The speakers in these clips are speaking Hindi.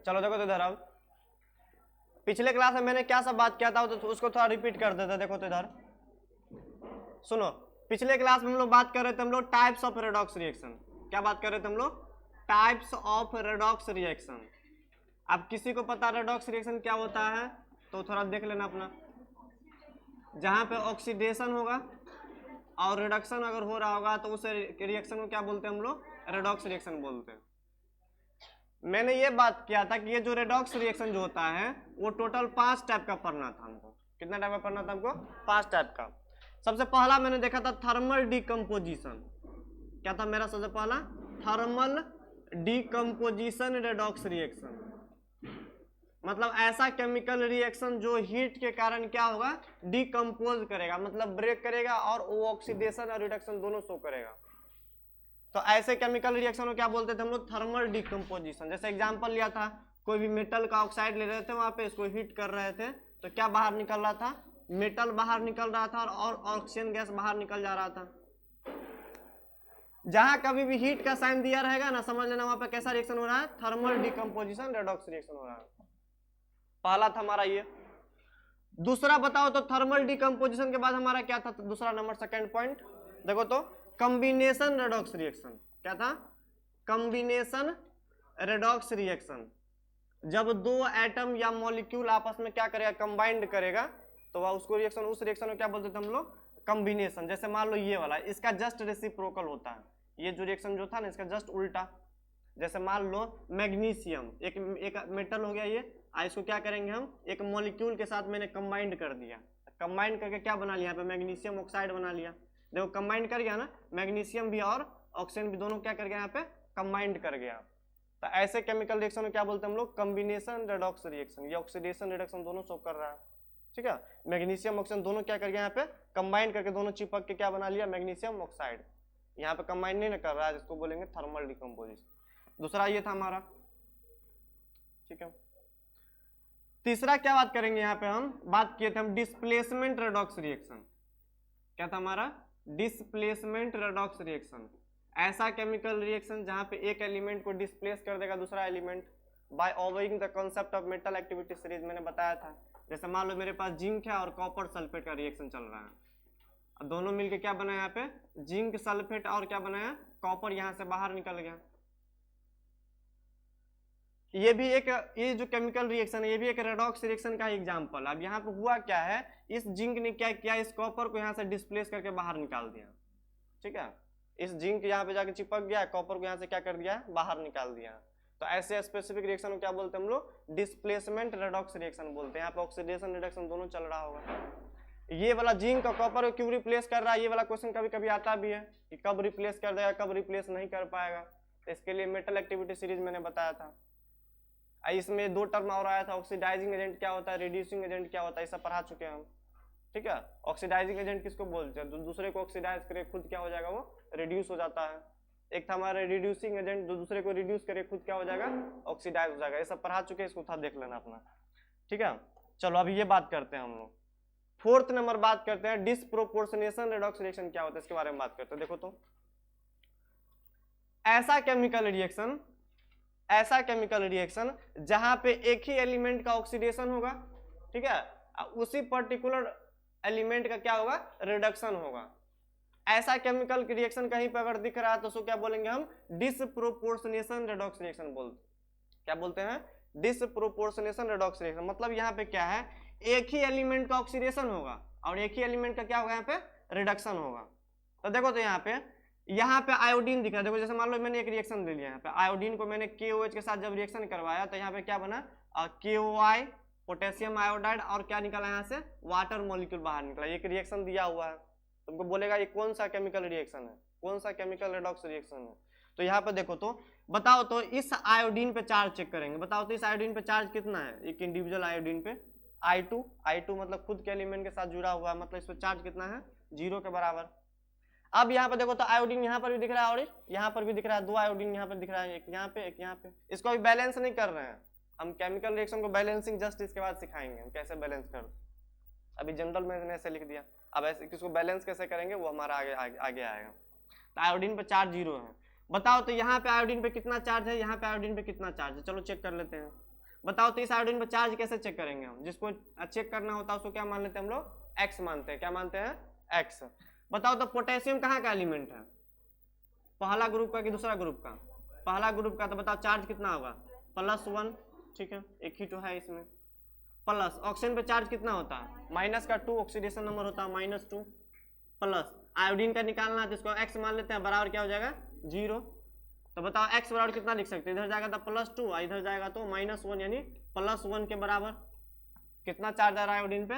चलो देखो तो इधर आओ। पिछले क्लास में मैंने क्या सब बात किया था तो उसको थोड़ा रिपीट कर देते। देखो तो इधर सुनो, पिछले क्लास में हम लोग बात कर रहे थे हम लोग टाइप्स ऑफ रेडॉक्स रिएक्शन। क्या बात कर रहे थे हम लोग? Types of redox reaction. अब किसी को पता रेडॉक्स रिएक्शन क्या होता है तो थोड़ा देख लेना अपना। जहां पे ऑक्सीडेशन होगा और रिडक्शन अगर हो रहा होगा तो उस रिएक्शन को क्या बोलते हैं हम लोग? रेडॉक्स रिएक्शन बोलते हैं। मैंने ये बात किया था कि ये जो रेडॉक्स रिएक्शन जो होता है वो टोटल 5 टाइप का पढ़ना था हमको। कितना टाइप का पढ़ना था हमको? 5 टाइप का। सबसे पहला मैंने देखा था थर्मल डिकम्पोजिशन। क्या था मेरा सबसे पहला? Thermal decomposition redox reaction. मतलब ऐसा केमिकल रिएक्शन जो हीट के कारण क्या होगा? डिकम्पोज करेगा, मतलब ब्रेक करेगा और वो ऑक्सीडेशन और रिडक्शन दोनों शो करेगा। तो ऐसे केमिकल रिएक्शन को क्या बोलते थे हम लोग? Thermal decomposition. जैसे एग्जांपल लिया था, कोई भी मेटल का ऑक्साइड ले रहे थे, वहां पे इसको हीट कर रहे थे तो क्या बाहर निकल रहा था? मेटल बाहर निकल रहा था और ऑक्सीजन गैस बाहर निकल जा रहा था। जहां कभी भी हीट का साइन दिया रहेगा ना, समझ लेना वहां पे कैसा रिएक्शन हो रहा है? थर्मल डिकम्पोजिशन रेडॉक्स रिएक्शन हो रहा है। पहला था हमारा ये। दूसरा बताओ तो थर्मल डिकम्पोजिशन के बाद हमारा क्या था? दूसरा नंबर, सेकंड पॉइंट देखो तो, कॉम्बिनेशन रेडॉक्स रिएक्शन। क्या था? Combination redox reaction. जब दो एटम या मॉलिक्यूल आपस में क्या करेगा? कंबाइंड करेगा तो वह उसको रिएक्शन, उस रिएक्शन को क्या बोलते थे हम लोग? कॉम्बिनेशन। जैसे मान लो ये वाला, इसका जस्ट रेसिप्रोकल होता है। ये जो रिएक्शन जो था ना, इसका जस्ट उल्टा। जैसे मान लो मैग्नीशियम, एक मेटल हो गया ये, इसको क्या करेंगे हम? एक मॉलिक्यूल के साथ मैंने कंबाइंड कर दिया। कंबाइंड करके क्या बना लिया? यहाँ पे मैग्नीशियम ऑक्साइड बना लिया। देखो कंबाइंड कर गया ना, मैग्नीशियम भी और ऑक्सीजन भी दोनों क्या कर गया? यहाँ पे कंबाइंड कर गया। तो ऐसे केमिकल रिएक्शन को क्या बोलते हैं हम लोग? Combination redox reaction. ये ऑक्सीडेशन रिडक्शन दोनों शो कर रहा है। ठीक है, मैग्नीशियम ऑक्सीजन दोनों क्या कर गया? यहाँ पे कंबाइंड करके दोनों चिपक के क्या बना लिया? Magnesium oxide. यहाँ पे कंबाइंड नहीं ना कर रहा है, जिसको बोलेंगे थर्मल डिकम्पोजिशन। दूसरा ये था हमारा। ठीक है, तीसरा क्या बात करेंगे? यहाँ पे हम बात किए थे हम डिस्प्लेसमेंट रेडॉक्स रिएक्शन। क्या था हमारा? Displacement redox reaction. ऐसा केमिकल रिएक्शन जहां पे एक एलिमेंट को डिस्प्लेस कर देगा दूसरा element. By obeying the concept of metal activity series, मैंने बताया था। जैसे मान लो मेरे पास जिंक है और कॉपर सल्फेट का रिएक्शन चल रहा है, अब दोनों मिलके क्या बना यहाँ पे, जिंक सल्फेट और क्या बनाया, कॉपर यहाँ से बाहर निकल गया। ये भी एक, ये जो केमिकल रिएक्शन है ये भी एक रेडॉक्स रिएक्शन का एग्जांपल। अब यहाँ पे हुआ क्या है, इस जिंक ने क्या किया, इस कॉपर को यहाँ से डिस्प्लेस करके बाहर निकाल दिया, ठीक है। इस जिंक यहाँ पे जाके चिपक गया, कॉपर को यहाँ से क्या कर दिया, बाहर निकाल दिया। तो ऐसे स्पेसिफिक रिएक्शन को क्या बोलते हैं हम लोग, डिस्प्लेसमेंट रेडॉक्स रिएक्शन बोलते हैं। यहाँ पे ऑक्सीडेशन रिडक्शन दोनों चल रहा होगा। ये वाला जिंक और कॉपर को क्यों रिप्लेस कर रहा है, ये वाला क्वेश्चन कभी कभी आता भी है कि कब रिप्लेस कर देगा, कब रिप्लेस नहीं कर पाएगा। तो इसके लिए मेटल एक्टिविटी सीरीज मैंने बताया था। इसमें दो टर्म और आया था, ऑक्सीडाइजिंग एजेंट क्या होता है, रिड्यूसिंग एजेंट क्या होता है, सब पढ़ा चुके हैं हम, ठीक है। ऑक्सीडाइजिंग एजेंट किसको बोलते हैं, दूसरे को ऑक्सीडाइज करे खुद क्या हो जाएगा, वो रिड्यूस हो जाता है। एक था हमारा रिड्यूसिंग एजेंट, जो दूसरे को रिड्यूस करे खुद क्या हो जाएगा, ऑक्सीडाइज हो जाएगा। ये सब पढ़ा चुके हैं, इसको था देख लेना अपना, ठीक है। चलो अभी ये बात करते हैं हम लोग। फोर्थ नंबर बात करते हैं डिसप्रोपोर्शनेशन रेडॉक्स रिएक्शन क्या होता है, इसके बारे में बात करते हैं। देखो तो ऐसा केमिकल रिएक्शन जहां पे एक ही एलिमेंट का ऑक्सीडेशन होगा, ठीक है, उसी पर्टिकुलर एलिमेंट का क्या होगा, रिडक्शन होगा। ऐसा केमिकल रिएक्शन कहीं पर अगर दिख रहा है तो उसको क्या बोलेंगे हम, डिसप्रोपोर्शनेशन रेडॉक्स रिएक्शन बोलते, क्या बोलते हैं, डिसप्रोपोर्शनेशन रेडॉक्स रिएक्शन। मतलब यहाँ पे क्या है, एक ही एलिमेंट का ऑक्सीडेशन होगा और एक ही एलिमेंट का क्या होगा, यहाँ पे रिडक्शन होगा। तो देखो तो यहाँ पे आयोडीन दिख रहा है। देखो जैसे मान लो मैंने एक रिएक्शन दे लिया, यहाँ पे आयोडीन को मैंने KOH के साथ जब रिएक्शन करवाया तो यहाँ पे क्या बना, KOI पोटेशियम आयोडाइड, और क्या निकला यहाँ से, वाटर मॉलिक्यूल बाहर निकला। एक रिएक्शन दिया हुआ है, तुमको बोलेगा ये कौन सा केमिकल रिएक्शन है, कौन सा केमिकल रेडॉक्स रिएक्शन है। तो यहाँ पे देखो तो बताओ तो इस आयोडीन पे चार्ज चेक करेंगे, बताओ तो इस आयोडीन पे चार्ज कितना है, एक इंडिविजुअल आयोडीन पे I2 मतलब खुद के एलिमेंट के साथ जुड़ा हुआ, मतलब इस पे चार्ज कितना है, 0 के बराबर। अब यहाँ पे देखो तो आयोडीन यहाँ पर भी दिख रहा है और यहाँ पर भी दिख रहा है, दो आयोडीन यहाँ पर दिख रहा है, एक यहाँ पे एक यहाँ पे। इसको अभी बैलेंस नहीं कर रहे हैं हम, केमिकल रिएक्शन को बैलेंसिंग जस्ट इसके बाद सिखाएंगे हम कैसे बैलेंस कर। अभी जनरल में ऐसे लिख दिया, अब ऐसे किसको बैलेंस कैसे करेंगे वो हमारा आगे आएगा। तो आयोडीन पे चार्ज 0 है। बताओ तो यहाँ पे आयोडीन पे कितना चार्ज है, यहाँ पे आयोडीन पे कितना चार्ज है, चलो चेक कर लेते हैं। बताओ तो इस आयोडीन पे चार्ज कैसे चेक करेंगे हम, जिसको चेक करना होता है उसको क्या मान लेते हैं हम लोग, एक्स मानते हैं। क्या मानते हैं, एक्स। बताओ तो पोटेशियम कहाँ का एलिमेंट है, पहला ग्रुप का कि दूसरा ग्रुप का, पहला ग्रुप का। तो बताओ चार्ज कितना होगा, +1, ठीक है, एक ही तो है इसमें। प्लस ऑक्सीजन पे चार्ज कितना होता है, -2, ऑक्सीडेशन नंबर होता है -2। प्लस आयोडीन का निकालना है तो इसको एक्स मान लेते हैं, बराबर क्या हो जाएगा, 0। तो बताओ एक्स बराबर कितना लिख सकते हैं, इधर जाएगा तो +2 और इधर जाएगा तो -1, यानी +1 के बराबर। कितना चार्ज आ रहा है आयोडीन पे,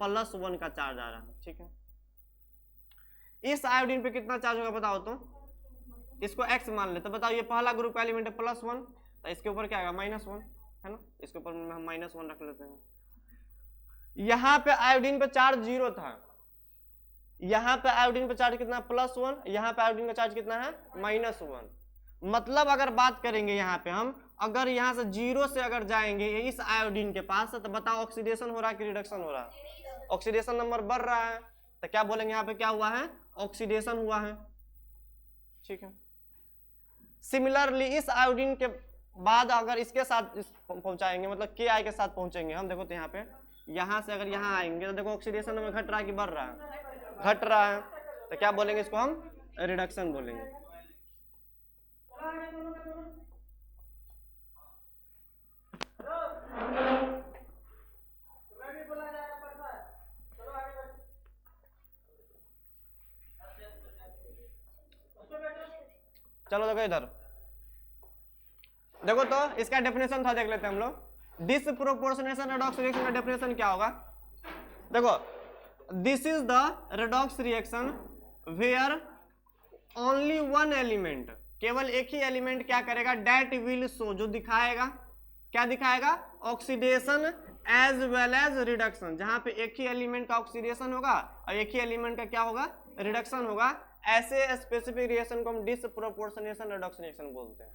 +1 का चार्ज आ रहा है, ठीक है। इस आयोडीन पे कितना चार्ज होगा बताओ तो, इसको एक्स मान लेते। बताओ ये पहला ग्रुप का एलिमेंट है +1, तो इसके ऊपर क्या आएगा, -1 है ना, इसके ऊपर हम -1 रख लेते हैं। यहाँ पे आयोडीन पे चार्ज 0 था, यहाँ पे आयोडीन पे चार्ज कितना, +1, यहाँ पे आयोडीन का चार्ज कितना है, -1। मतलब अगर बात करेंगे यहाँ पे हम, अगर यहाँ से 0 से अगर जाएंगे इस आयोडीन के पास, तो बताओ ऑक्सीडेशन हो रहा है कि रिडक्शन हो रहा है, ऑक्सीडेशन नंबर बढ़ रहा है। तो क्या बोलेंगे यहाँ पे, क्या हुआ है, ऑक्सीडेशन हुआ है, ठीक है। सिमिलरली इस आयोडीन के बाद अगर इसके साथ पहुंचाएंगे, मतलब KI के साथ पहुंचेंगे हम, देखो तो यहाँ पे, यहाँ से अगर यहाँ आएंगे तो देखो ऑक्सीडेशन नंबर घट रहा है कि बढ़ रहा है, घट रहा है। तो क्या बोलेंगे, इसको हम रिडक्शन बोलेंगे। चलो देखो इधर, देखो तो इसका डेफिनेशन था, देख लेते हैं हम लोग। डिसप्रोपोर्शनेशन रेडॉक्स रिएक्शन का डेफिनेशन क्या होगा, देखो, this is the redox reaction where only one element, केवल एक ही एलिमेंट क्या करेगा, डेट विल शो, जो दिखाएगा, क्या दिखाएगा, oxidation as well as reduction. जहां पे एक ही एलिमेंट का ऑक्सीडेशन होगा और एक ही एलिमेंट का क्या होगा, रिडक्शन होगा। ऐसे स्पेसिफिक रिएक्शन को हम डिसप्रोपोर्शनेशन रेडॉक्स रिएक्शन बोलते हैं।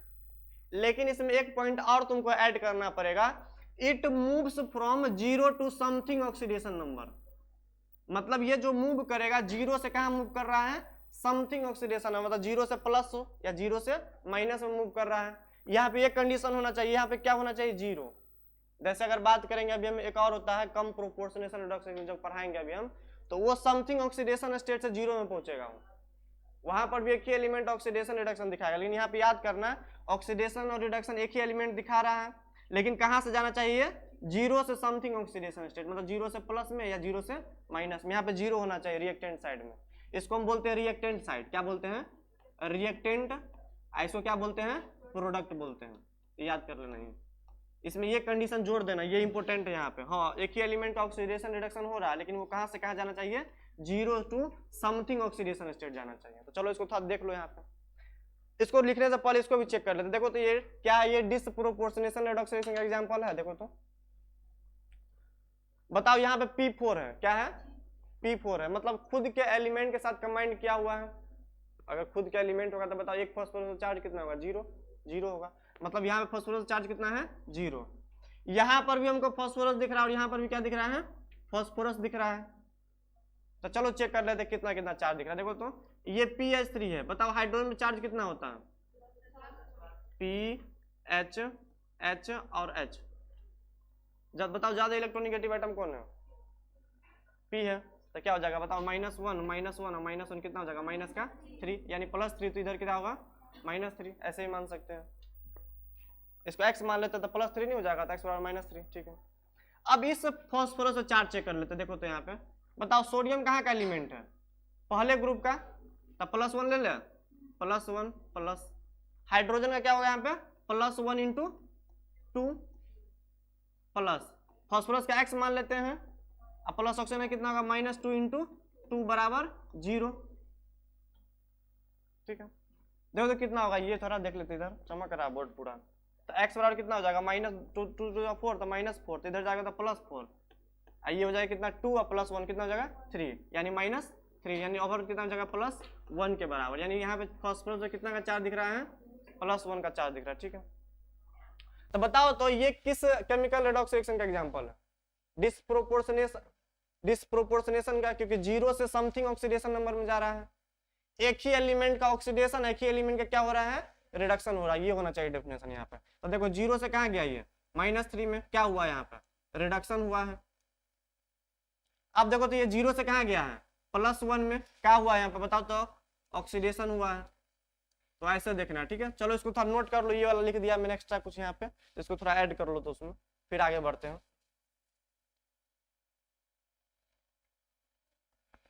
लेकिन इसमें एक पॉइंट और तुमको ऐड करना पड़ेगा, it moves from 0 to something oxidation number. मतलब ये जो मूव करेगा 0 से कहां मूव कर रहा है, समथिंग ऑक्सीडेशन है, मतलब 0 से प्लस हो या 0 से माइनस में मूव कर रहा है। यहाँ पे एक कंडीशन होना चाहिए, यहाँ पे क्या होना चाहिए, 0। जैसे अगर बात करेंगे अभी हम, एक और होता है कम प्रोपोर्शनेशन रिडक्शन रिएक्शन, जब पढ़ाएंगे अभी हम, तो वो समथिंग ऑक्सीडेशन स्टेट से 0 में पहुंचेगा, वहां पर भी एक ही एलिमेंट ऑक्सीडेशन रिडक्शन दिखाएगा। लेकिन यहाँ पे याद करना, ऑक्सीडेशन और रिडक्शन एक ही एलिमेंट दिखा रहा है, लेकिन कहाँ से जाना चाहिए, 0 से समथिंग ऑक्सीडेशन स्टेट, मतलब 0 से प्लस में या 0 से माइनस में। यहाँ पे 0 होना चाहिए रिएक्टेंट साइड में। इसको हम बोलते हैं रिएक्टेंट साइड, क्या बोलते हैं, रिएक्टेंट। इसको क्या बोलते हैं, प्रोडक्ट बोलते हैं, याद कर लेना ही। इसमें ये कंडीशन जोड़ देना, ये इंपॉर्टेंट है यहाँ पे। हाँ, एक ही एलिमेंट का ऑक्सीडेशन रिडक्शन हो रहा है, लेकिन वो कहाँ से कहाँ जाना चाहिए, 0 टू समथिंग ऑक्सीडेशन स्टेट जाना चाहिए। तो चलो इसको थोड़ा देख लो यहाँ पे, इसको लिखने से पहले इसको भी चेक कर लेते। देखो तो ये क्या है, ये डिसप्रोपोर्शनेशन रिडक्शन रिएक्शन का एग्जांपल है। देखो तो बताओ, यहाँ पे P4 है, क्या है, P4 है, मतलब खुद के एलिमेंट के साथ कंबाइंड किया हुआ है। अगर खुद के एलिमेंट होगा तो बताओ एक फास्फोरस चार्ज कितना होगा, 0 होगा, मतलब यहाँ पे फास्फोरस चार्ज कितना है, 0। यहाँ पर भी हमको फास्फोरस दिख रहा है और यहाँ पर भी क्या दिख रहा है, फास्फोरस दिख रहा है। तो चलो चेक कर लेते कितना कितना चार्ज दिख रहा है। देखो तो ये PH3 है, बताओ हाइड्रोजन में चार्ज कितना होता है, PH H और H। जब बताओ ज्यादा इलेक्ट्रोनेगेटिव आइटम कौन है, P है, तो क्या हो जाएगा बताओ, -1 और -1 कितना हो जाएगा, -3, यानी +3, तो इधर क्या होगा, -3। ऐसे ही मान सकते हैं, इसको x मान लेते तो +3 नहीं हो जाएगा, तो x बराबर -3, ठीक है। अब इस फास्फोरस से चार्ज चेक कर लेते। देखो तो यहाँ पे बताओ सोडियम कहाँ का एलिमेंट है, पहले ग्रुप का, तब +1 ले ले, +1 प्लस, हाइड्रोजन का क्या होगा यहाँ पे, +1 इंटू 2 प्लस, फास्फोरस का x मान लेते हैं, अब प्लस ऑक्सीजन में कितना होगा, -2 इंटू 2 बराबर 0, ठीक है। देखो तो कितना होगा, ये थोड़ा देख लेते, इधर चमक रहा है बोर्ड पूरा। तो x बराबर कितना हो जाएगा, -2 2 4, तो -4, तो इधर जाएगा तो +4, ये हो जाएगा कितना, 2 और +1 कितना हो जाएगा, 3, यानी -3, यानी ओवर कितना हो जाएगा, +1 के बराबर। यानी यहाँ पे फास्फोरस में कितना का चार्ज दिख रहा है, +1 का चार्ज दिख रहा है, ठीक है। तो बताओ तो ये किस केमिकल रेडॉक्स रिएक्शन का एग्जांपल है, डिसप्रोपोर्शनेशन का, क्योंकि 0 से समथिंग ऑक्सीडेशन नंबर में जा रहा है। एक ही एलिमेंट का ऑक्सीडेशन, एक ही एलिमेंट का क्या हो रहा है, रिडक्शन हो रहा है, ये होना चाहिए डेफिनेशन यहाँ पे। तो देखो 0 से कहाँ गया, ये -3 में क्या हुआ, यहाँ पे रिडक्शन हुआ है। अब देखो तो ये 0 से कहाँ गया है, +1 में क्या हुआ है, यहाँ पे बताओ तो ऑक्सीडेशन हुआ है। तो ऐसे देखना, ठीक है। चलो इसको थोड़ा नोट कर लो, ये वाला लिख दिया मैंने एक्स्ट्रा कुछ यहाँ पे, इसको थोड़ा ऐड कर लो तो उसमें, फिर आगे बढ़ते हैं।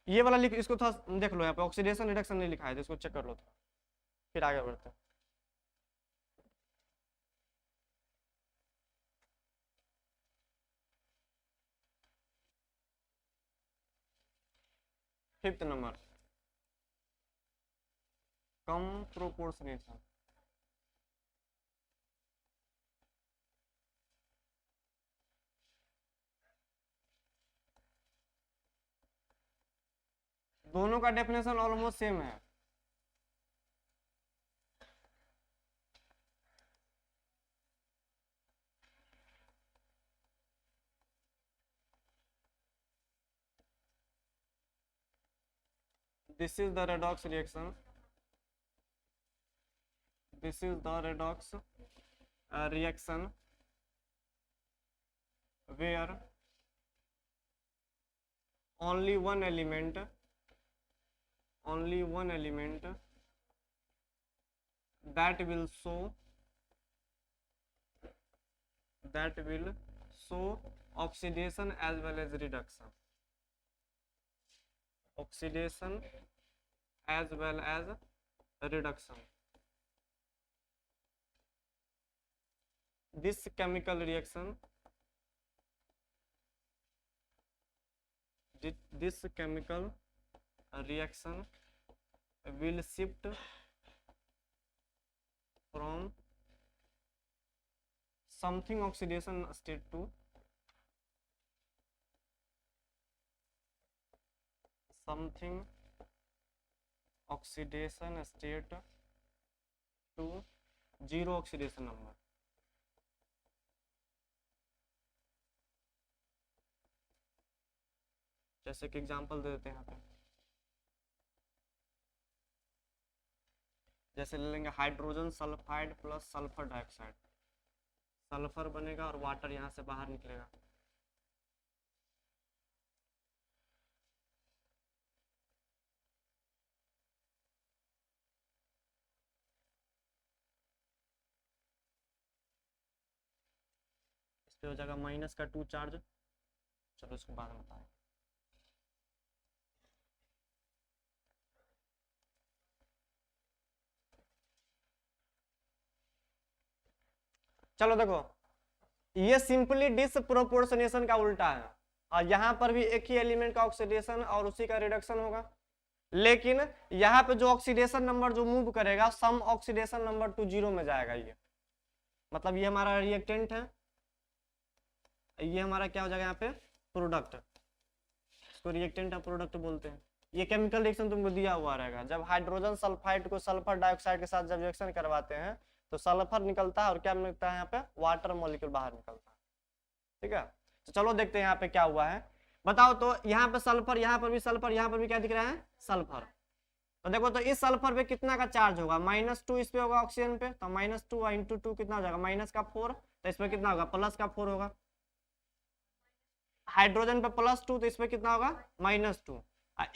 ये वाला लिख, इसको थोड़ा देख लो, यहाँ पे ऑक्सीडेशन रिडक्शन नहीं लिखा है, तो इसको चेक कर लो थोड़ा, फिर आगे बढ़ते हैं। फिफ्थ नंबर, कम प्रोपोर्शनेशन। दोनों का डेफिनेशन ऑलमोस्ट सेम है। This is the redox reaction. This is the redox reaction where only one element that will show oxidation as well as reduction, oxidation as well as reduction. This chemical reaction will shift from something oxidation state to something oxidation state to 0 oxidation number. जैसे कि एग्जांपल दे देते हैं यहाँ पे, जैसे ले लेंगे hydrogen sulphide plus sulphur dioxide, sulphur बनेगा और वाटर यहाँ से बाहर निकलेगा। इस पे हो जाएगा माइनस का 2 चार्ज। चलो इसको बाद में बताएं। चलो देखो, ये सिंपली डिसप्रोपोर्शनेशन का उल्टा है, और यहाँ पर भी एक ही एलिमेंट का ऑक्सीडेशन और उसी का रिडक्शन होगा, लेकिन यहाँ पे जो ऑक्सीडेशन नंबर जो मूव करेगा सम ऑक्सीडेशन नंबर टू 0 में जाएगा। ये मतलब ये हमारा रिएक्टेंट है, ये हमारा क्या हो जाएगा यहाँ पे प्रोडक्ट, इसको रिएक्टेंट और प्रोडक्ट बोलते हैं। ये केमिकल रिएक्शन तुमको दिया हुआ रहेगा, जब हाइड्रोजन सल्फाइड को सल्फर डाइऑक्साइड के साथ जब रिएक्शन करवाते हैं तो सल्फर निकलता है और क्या मिलता है यहाँ पे वाटर मॉलिक्यूल बाहर निकलता है। ठीक है, तो चलो देखते हैं यहाँ पे क्या हुआ है। बताओ तो यहाँ पे सल्फर, यहाँ पर भी सल्फर, यहाँ पर भी क्या दिख रहा है सल्फर। तो देखो तो इस सल्फर पे कितना का चार्ज होगा, -2 इस पे होगा ऑक्सीजन पे, तो -2 × 2 कितना हो जाएगा -4, तो इसमें कितना होगा +4 होगा। हाइड्रोजन पे +2 तो इसमें कितना होगा -2।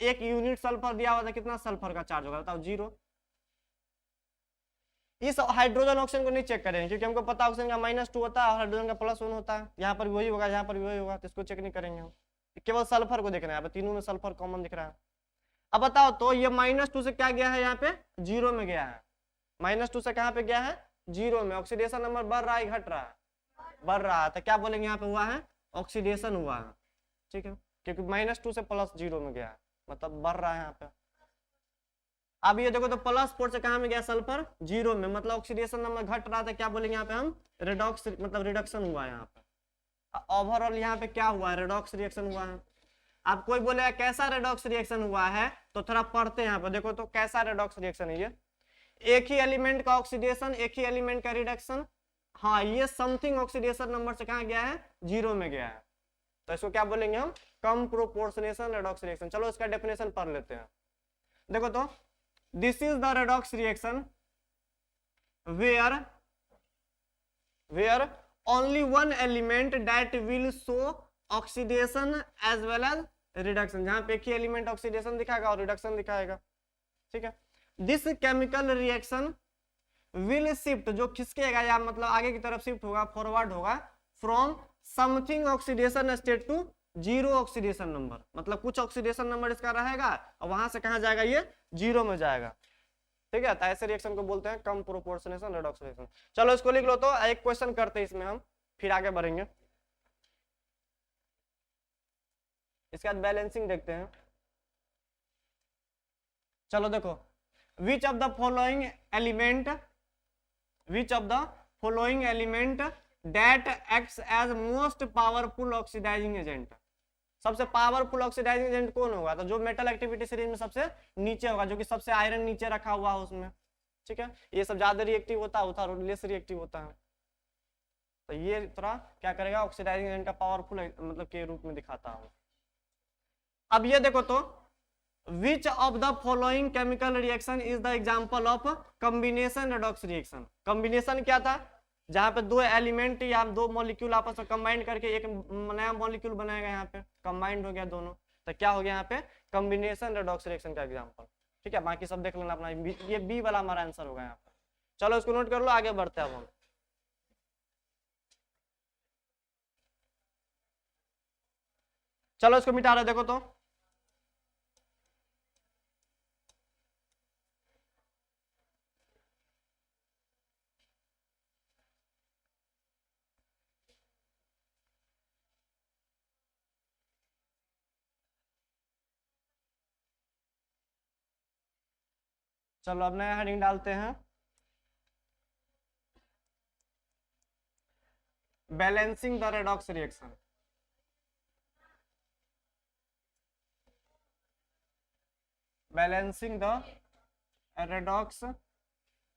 एक यूनिट सल्फर दिया हुआ था, कितना सल्फर का चार्ज होगा बताओ 0। इस हाइड्रोजन ऑक्सीजन को नहीं चेक करेंगे क्योंकि हमको पता ऑक्सीजन का -2 होता है और हाइड्रोजन का +1 होता है, यहाँ पर भी वही होगा, यहाँ पर भी वही होगा, तो इसको चेक नहीं करेंगे हम, केवल सल्फर को देखना है। यहाँ पे तीनों में सल्फर कॉमन दिख रहा है। अब बताओ तो ये -2 से क्या गया है यहाँ पे 0 में गया है, -2 से कहाँ पे गया है 0 में। ऑक्सीडेशन नंबर बढ़ रहा है घट रहा है, बढ़ रहा है, तो क्या बोलेंगे यहाँ पे हुआ है ऑक्सीडेशन हुआ है। ठीक है, क्योंकि -2 से +0 में गया है, मतलब बढ़ रहा है यहाँ पे। अब ये देखो तो +4 से कहाँ में गया सल्फर 0 में, मतलब ऑक्सीडेशन नंबर घट रहा था, क्या बोलेंगे यहाँ पे हम रेडॉक्स, मतलब रिडक्शन हुआ है यहाँ पे। ओवरऑल यहाँ पे क्या हुआ है रेडॉक्स रिएक्शन हुआ है। अब कोई बोलेगा कैसा रेडॉक्स रिएक्शन हुआ है, तो थोड़ा पढ़ते हैं यहाँ पे। देखो तो कैसा रेडॉक्स रिएक्शन है ये, एक ही एलिमेंट का ऑक्सीडेशन, एक ही एलिमेंट का रिडक्शन। हाँ, ये समथिंग ऑक्सीडेशन नंबर से कहाँ गया है 0 में गया है, तो इसको क्या बोलेंगे हम कम प्रोपोर्शनेशन रेडॉक्स रिएक्शन। चलो इसका डेफिनेशन पढ़ लेते हैं। देखो तो this is the redox reaction where only one element that will show oxidation as well as reduction, जहां पे एक ही एलिमेंट ऑक्सीडेशन दिखाएगा और रिडक्शन दिखाएगा। ठीक है, this chemical reaction will shift, जो खिसकेगा या मतलब आगे की तरफ शिफ्ट होगा, फॉरवर्ड होगा, from something oxidation state to 0 oxidation number, मतलब कुछ ऑक्सीडेशन नंबर इसका रहेगा और वहां से कहां जाएगा ये 0 में जाएगा। ठीक है, तो ऐसे रिएक्शन को बोलते हैं कम प्रोपोर्शनेशन रेडॉक्स रिएक्शन। चलो इसको लिख लो, तो एक क्वेश्चन करते हैं इसमें हम, फिर आगे बढ़ेंगे। इसके बाद बैलेंसिंग देखते हैं। चलो देखो, which of the following element that acts as most powerful oxidising agent, सबसे पावरफुल ऑक्सीडाइजिंग एजेंट कौन होगा, तो जो मेटल एक्टिविटी सीरीज में सबसे नीचे होगा, जो कि सबसे आयरन नीचे रखा हुआ है उसमें। ठीक है, ये सब ज्यादा रिएक्टिव होता है, उधर लेस रिएक्टिव होता है, तो ये थोड़ा क्या करेगा ऑक्सीडाइजिंग एजेंट का पावरफुल मतलब के रूप में दिखाता है। अब ये देखो तो विच of the following chemical reaction is the example of combination redox reaction. Combination क्या था, जहां पे दो एलिमेंट या दो मॉलिक्यूल आपस में कंबाइन करके एक नया मॉलिक्यूल बनाएगा, यहाँ पे कंबाइंड हो गया दोनों, तो क्या हो गया यहाँ पे कॉम्बिनेशन रेडॉक्स रिएक्शन का एग्जांपल। ठीक है, बाकी सब देख लेना अपना, ये बी वाला हमारा आंसर होगा यहाँ पे। चलो इसको नोट कर लो, आगे बढ़ते हैं अब हम। चलो इसको मिटा रहे, देखो तो चलो अब नया हेडिंग डालते हैं, balancing the redox reaction. Balancing the redox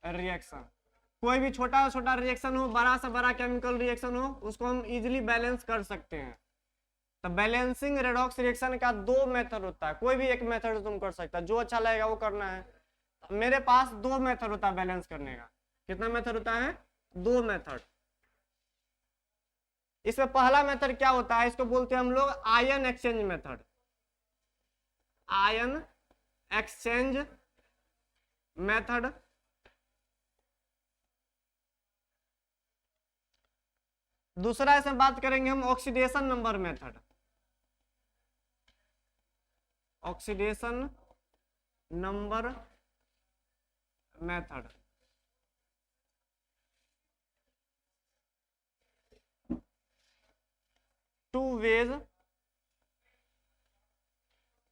reaction, कोई भी छोटा से छोटा रिएक्शन हो, बड़ा से बड़ा केमिकल रिएक्शन हो, उसको हम इजीली बैलेंस कर सकते हैं। तो बैलेंसिंग रेडॉक्स रिएक्शन का 2 मेथड होता है, कोई भी एक मेथड तुम कर सकता है, जो अच्छा लगेगा वो करना है। मेरे पास दो मेथड होता है बैलेंस करने का। कितना मेथड होता है? दो मेथड। इसमें पहला मेथड क्या होता है, इसको बोलते हैं हम लोग ion exchange method. Ion exchange method. दूसरा इसमें बात करेंगे हम oxidation number method. Oxidation number method. Two ways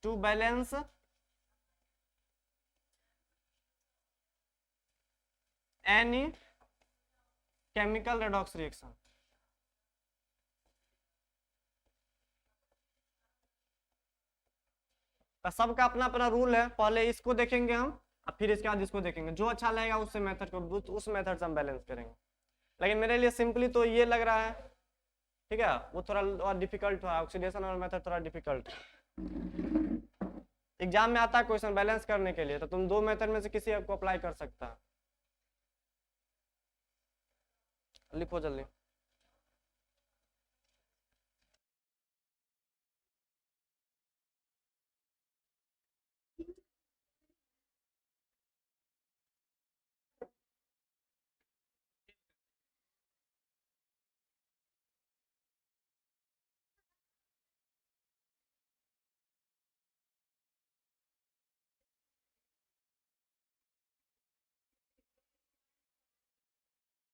to balance any chemical redox reaction. सबका अपना अपना रूल है, पहले इसको देखेंगे हम और फिर इसके बाद इसको देखेंगे, जो अच्छा लगेगा उससे मेथड को उस मेथड से हम बैलेंस करेंगे। लेकिन मेरे लिए सिंपली तो ये लग रहा है, ठीक है, वो थोड़ा और डिफिकल्ट है, ऑक्सीडेशन और मेथड थोड़ा डिफिकल्ट है। एग्जाम में आता है क्वेश्चन बैलेंस करने के लिए, तो तुम दो मेथड में से किसी एक को अप्लाई कर सकता है। लिखो जल्दी।